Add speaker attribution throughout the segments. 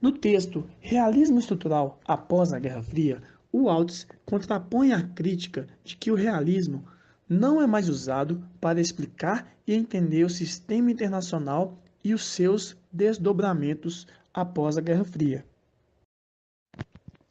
Speaker 1: No texto Realismo Estrutural após a Guerra Fria, o Waltz contrapõe a crítica de que o realismo não é mais usado para explicar e entender o sistema internacional e os seus desdobramentos após a Guerra Fria.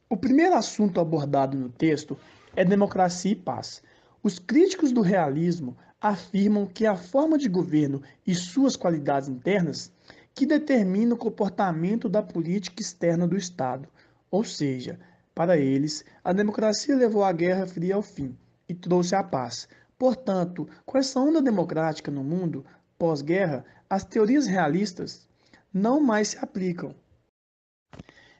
Speaker 1: O primeiro assunto abordado no texto é democracia e paz. Os críticos do realismo afirmam que a forma de governo e suas qualidades internas que determinam o comportamento da política externa do Estado. Ou seja, para eles, a democracia levou a Guerra Fria ao fim e trouxe a paz. Portanto, com essa onda democrática no mundo pós-guerra, as teorias realistas não mais se aplicam.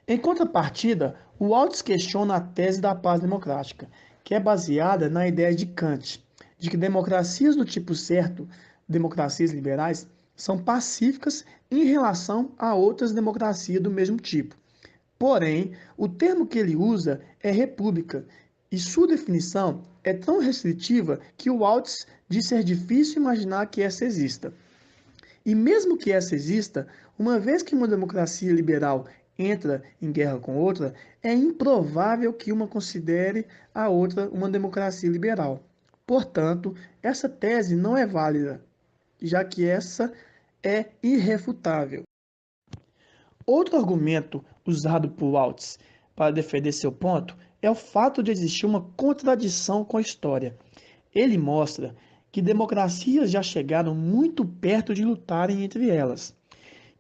Speaker 1: Em contrapartida, o Waltz questiona a tese da paz democrática, que é baseada na ideia de Kant, de que democracias do tipo certo, democracias liberais, são pacíficas em relação a outras democracias do mesmo tipo. Porém, o termo que ele usa é república, e sua definição é tão restritiva que o Waltz diz ser difícil imaginar que essa exista. E mesmo que essa exista, uma vez que uma democracia liberal entra em guerra com outra, é improvável que uma considere a outra uma democracia liberal. Portanto, essa tese não é válida, já que essa é irrefutável. Outro argumento usado por Waltz para defender seu ponto é o fato de existir uma contradição com a história. Ele mostra que democracias já chegaram muito perto de lutarem entre elas.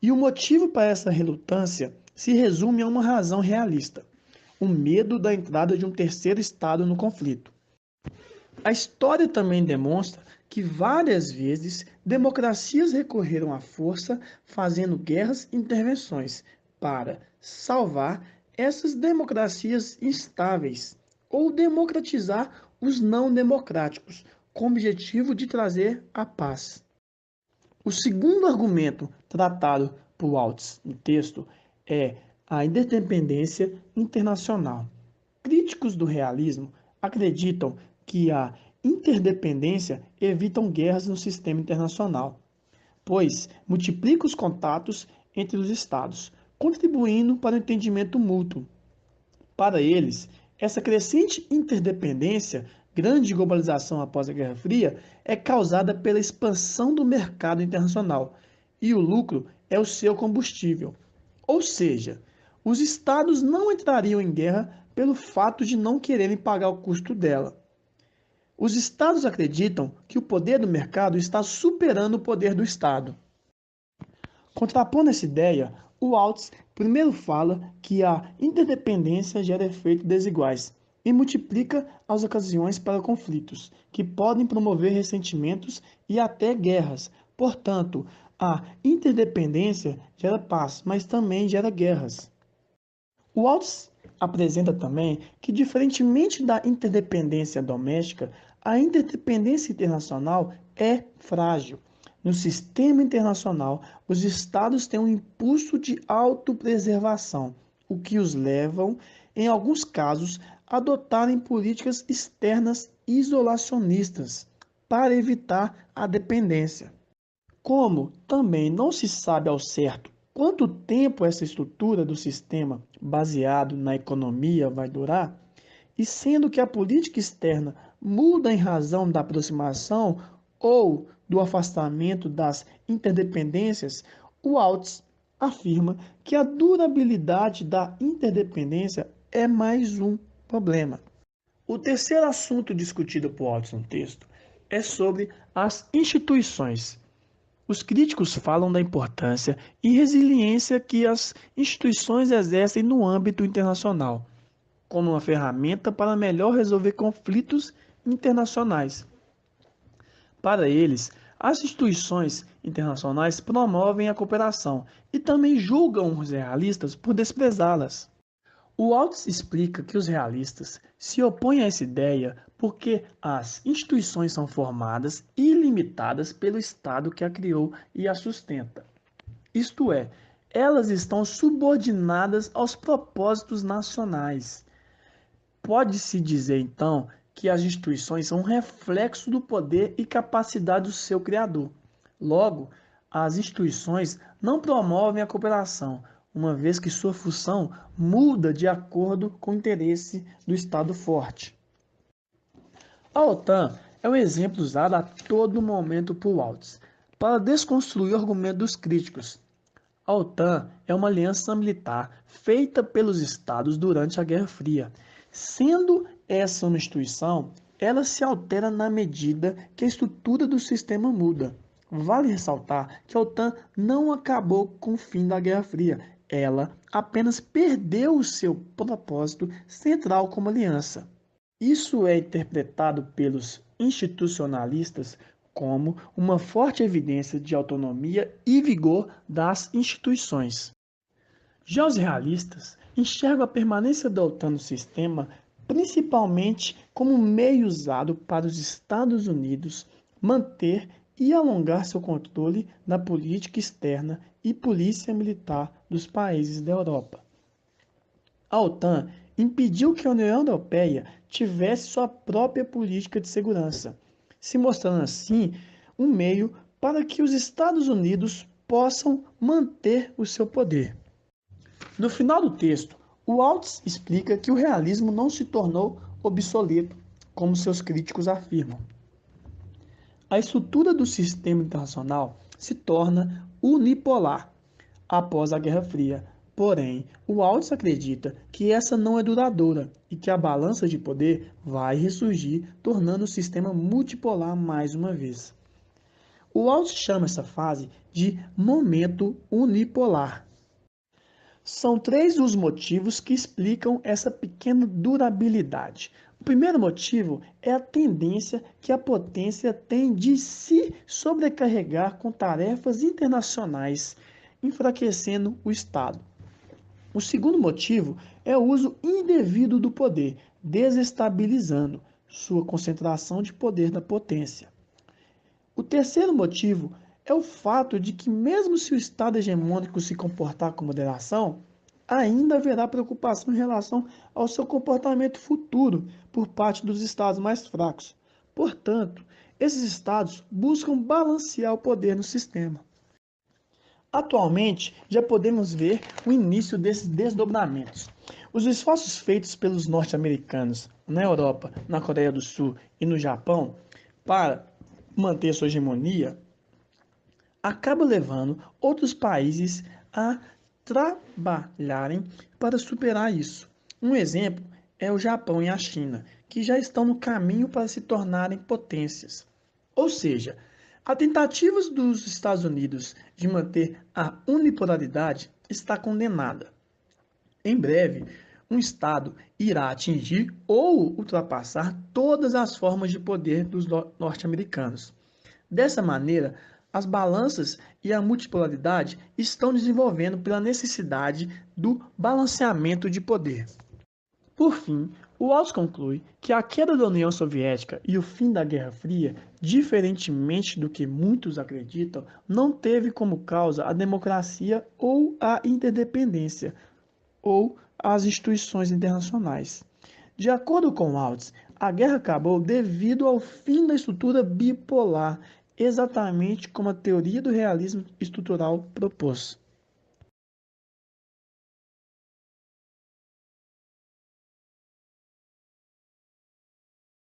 Speaker 1: E o motivo para essa relutância se resume a uma razão realista: o medo da entrada de um terceiro estado no conflito. A história também demonstra que várias vezes democracias recorreram à força, fazendo guerras e intervenções para salvar essas democracias instáveis ou democratizar os não democráticos, com o objetivo de trazer a paz. O segundo argumento tratado por Waltz no texto é a interdependência internacional. Críticos do realismo acreditam que a interdependência evita guerras no sistema internacional, pois multiplica os contatos entre os estados, contribuindo para o entendimento mútuo. Para eles, essa crescente interdependência, grande globalização após a Guerra Fria, é causada pela expansão do mercado internacional, e o lucro é o seu combustível. Ou seja, os estados não entrariam em guerra pelo fato de não quererem pagar o custo dela. Os estados acreditam que o poder do mercado está superando o poder do Estado. Contrapondo essa ideia, o Waltz primeiro fala que a interdependência gera efeitos desiguais e multiplica as ocasiões para conflitos, que podem promover ressentimentos e até guerras. Portanto, a interdependência gera paz, mas também gera guerras. O Waltz apresenta também que, diferentemente da interdependência doméstica, a interdependência internacional é frágil. No sistema internacional, os estados têm um impulso de autopreservação, o que os levam, em alguns casos, a adotarem políticas externas isolacionistas para evitar a dependência. Como também não se sabe ao certo quanto tempo essa estrutura do sistema baseado na economia vai durar, e sendo que a política externa muda em razão da aproximação ou do afastamento das interdependências, o Waltz afirma que a durabilidade da interdependência é mais um problema. O terceiro assunto discutido por Waltz no texto é sobre as instituições. Os críticos falam da importância e resiliência que as instituições exercem no âmbito internacional, como uma ferramenta para melhor resolver conflitos internacionais. Para eles, as instituições internacionais promovem a cooperação e também julgam os realistas por desprezá-las. O Waltz explica que os realistas se opõem a essa ideia porque as instituições são formadas e limitadas pelo Estado que a criou e a sustenta. Isto é, elas estão subordinadas aos propósitos nacionais. Pode-se dizer, então, que as instituições são um reflexo do poder e capacidade do seu criador. Logo, as instituições não promovem a cooperação, uma vez que sua função muda de acordo com o interesse do Estado forte. A OTAN é um exemplo usado a todo momento por Waltz para desconstruir o argumento dos críticos. A OTAN é uma aliança militar feita pelos Estados durante a Guerra Fria. Sendo essa uma instituição, ela se altera na medida que a estrutura do sistema muda. Vale ressaltar que a OTAN não acabou com o fim da Guerra Fria. Ela apenas perdeu o seu propósito central como aliança. Isso é interpretado pelos institucionalistas como uma forte evidência de autonomia e vigor das instituições. Já os realistas enxergam a permanência da OTAN no sistema principalmente como um meio usado para os Estados Unidos manter e alongar seu controle na política externa e polícia militar dos países da Europa. A OTAN impediu que a União Europeia tivesse sua própria política de segurança, se mostrando assim um meio para que os Estados Unidos possam manter o seu poder. No final do texto, o Waltz explica que o realismo não se tornou obsoleto, como seus críticos afirmam. A estrutura do sistema internacional se torna unipolar após a Guerra Fria. Porém, o Waltz acredita que essa não é duradoura e que a balança de poder vai ressurgir, tornando o sistema multipolar mais uma vez. O Waltz chama essa fase de momento unipolar. São três os motivos que explicam essa pequena durabilidade. O primeiro motivo é a tendência que a potência tem de se sobrecarregar com tarefas internacionais, enfraquecendo o Estado. O segundo motivo é o uso indevido do poder, desestabilizando sua concentração de poder na potência. O terceiro motivo é o fato de que, mesmo se o Estado hegemônico se comportar com moderação, ainda haverá preocupação em relação ao seu comportamento futuro por parte dos Estados mais fracos. Portanto, esses Estados buscam balancear o poder no sistema. Atualmente, já podemos ver o início desses desdobramentos. Os esforços feitos pelos norte-americanos na Europa, na Coreia do Sul e no Japão para manter sua hegemonia acaba levando outros países a trabalharem para superar isso. Um exemplo é o Japão e a China, que já estão no caminho para se tornarem potências. Ou seja, a tentativa dos Estados Unidos de manter a unipolaridade está condenada. Em breve, um Estado irá atingir ou ultrapassar todas as formas de poder dos norte-americanos. Dessa maneira, as balanças e a multipolaridade estão desenvolvendo pela necessidade do balanceamento de poder. Por fim, o Waltz conclui que a queda da União Soviética e o fim da Guerra Fria, diferentemente do que muitos acreditam, não teve como causa a democracia ou a interdependência, ou as instituições internacionais. De acordo com Waltz, a guerra acabou devido ao fim da estrutura bipolar, exatamente como a teoria do realismo estrutural propôs.